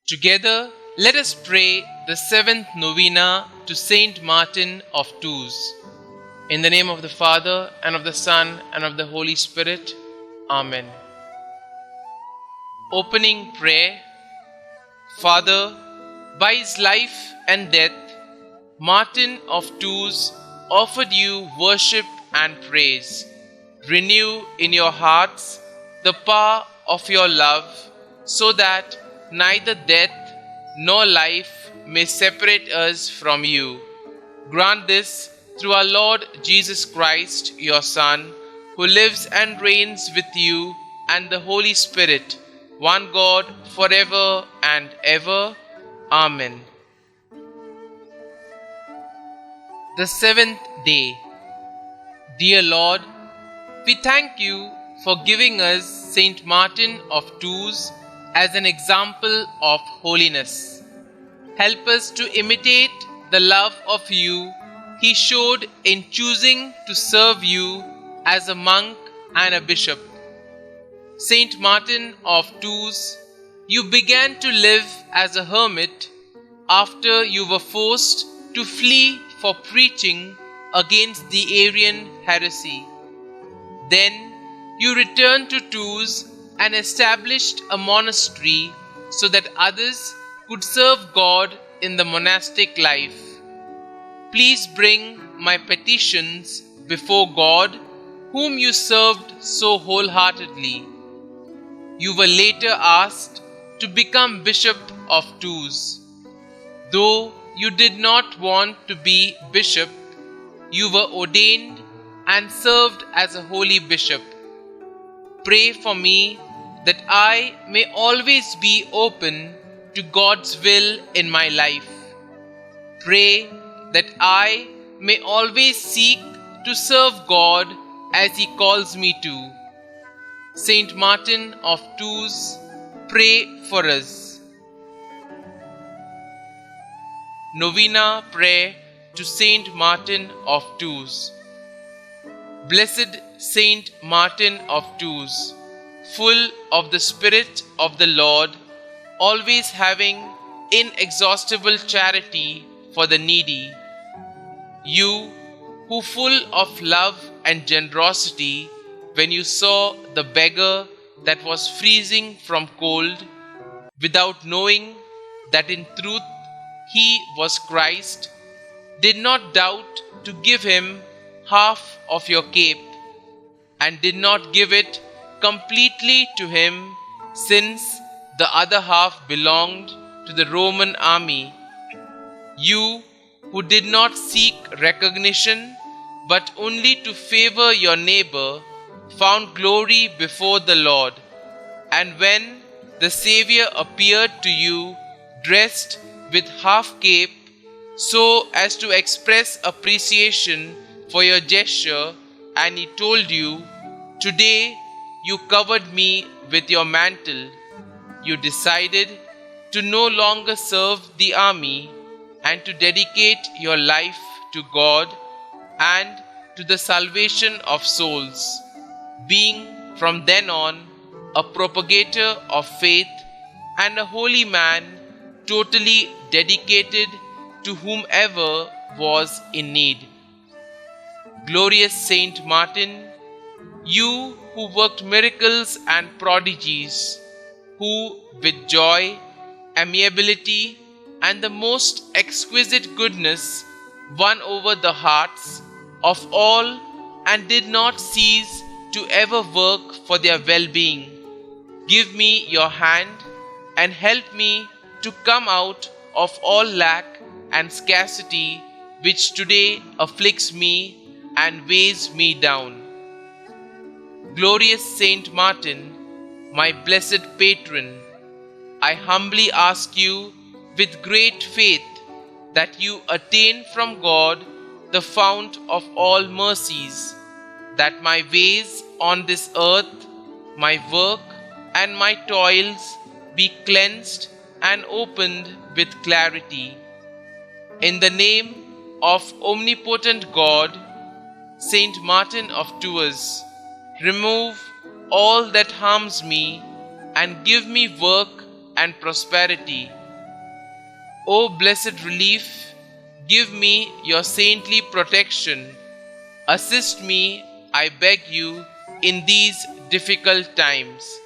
Together, let us pray the seventh novena to Saint Martin of Tours. In the name of the Father, and of the Son, and of the Holy Spirit. Amen. Opening prayer. Father, by his life and death, Martin of Tours offered you worship and praise. Renew in your hearts the power of your love, so that neither death nor life may separate us from you. Grant this through our Lord Jesus Christ, your Son, who lives and reigns with you and the Holy Spirit, one God, forever and ever. Amen. The seventh day. Dear Lord, we thank you for giving us Saint Martin of Tours as an example of holiness. Help us to imitate the love of you he showed in choosing to serve you as a monk and a bishop. Saint Martin of Tours, you began to live as a hermit after you were forced to flee for preaching against the Arian heresy. Then you returned to Tours and established a monastery so that others could serve God in the monastic life. Please bring my petitions before God, whom you served so wholeheartedly. You were later asked to become Bishop of Tours. Though you did not want to be bishop, you were ordained and served as a holy bishop. Pray for me that I may always be open to God's will in my life. Pray that I may always seek to serve God as He calls me to. Saint Martin of Tours, pray for us. Novena prayer to Saint Martin of Tours. Blessed Saint Martin of Tours, full of the Spirit of the Lord, always having inexhaustible charity for the needy. You, who full of love and generosity, when you saw the beggar that was freezing from cold, without knowing that in truth he was Christ, did not doubt to give him half of your cape, and did not give it completely to him, since the other half belonged to the Roman army. You, who did not seek recognition, but only to favor your neighbor, found glory before the Lord. And when the Xavier appeared to you, dressed with half cape, so as to express appreciation for your gesture, and he told you, "Today you covered me with your mantle," you decided to no longer serve the army and to dedicate your life to God and to the salvation of souls, being from then on a propagator of faith and a holy man, totally dedicated to whomever was in need. Glorious Saint Martin, you who worked miracles and prodigies, who with joy, amiability, and the most exquisite goodness won over the hearts of all and did not cease to ever work for their well-being, give me your hand and help me to come out of all lack and scarcity which today afflicts me and weighs me down. Glorious Saint Martin, my blessed patron, I humbly ask you with great faith that you attain from God the fount of all mercies, that my ways on this earth, my work and my toils be cleansed and opened with clarity. In the name of omnipotent God, Saint Martin of Tours, remove all that harms me and give me work and prosperity. O blessed relief, give me your saintly protection. Assist me, I beg you, in these difficult times.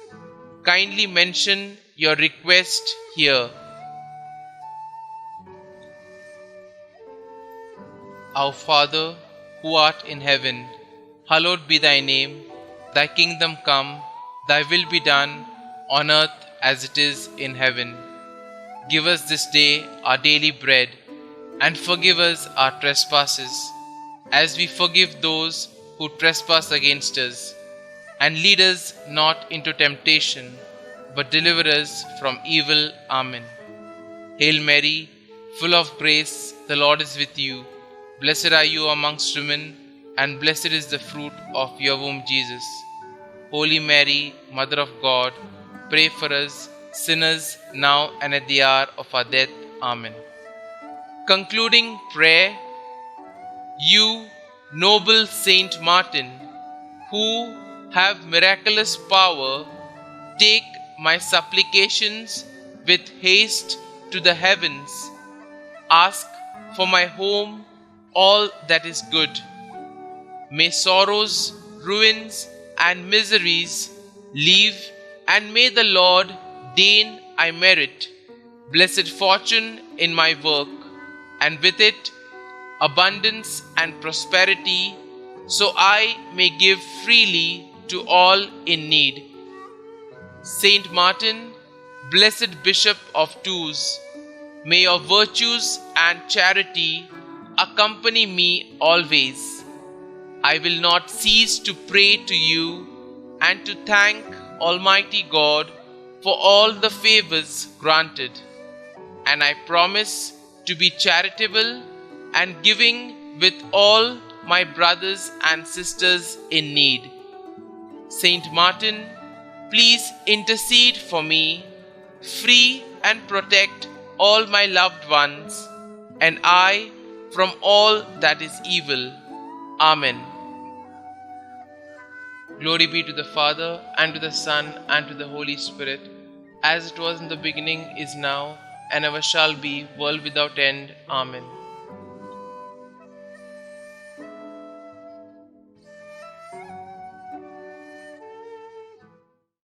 Kindly mention your request here. Our Father, who art in heaven, hallowed be thy name. Thy kingdom come, thy will be done, on earth as it is in heaven. Give us this day our daily bread, and forgive us our trespasses, as we forgive those who trespass against us. And lead us not into temptation, but deliver us from evil. Amen. Hail Mary, full of grace, the Lord is with you. Blessed are you amongst women, and blessed is the fruit of your womb, Jesus. Holy Mary, Mother of God, pray for us sinners now and at the hour of our death. Amen. Concluding prayer. You, noble Saint Martin, who have miraculous power, take my supplications with haste to the heavens. Ask for my home all that is good. May sorrows, ruins, and miseries leave, and may the Lord deign I merit blessed fortune in my work, and with it abundance and prosperity, so I may give freely to all in need. Saint Martin, blessed Bishop of Tours, may your virtues and charity accompany me always. I will not cease to pray to you and to thank Almighty God for all the favors granted, and I promise to be charitable and giving with all my brothers and sisters in need. Saint Martin, please intercede for me, free and protect all my loved ones, and I from all that is evil. Amen. Glory be to the Father, and to the Son, and to the Holy Spirit, as it was in the beginning, is now, and ever shall be, world without end. Amen.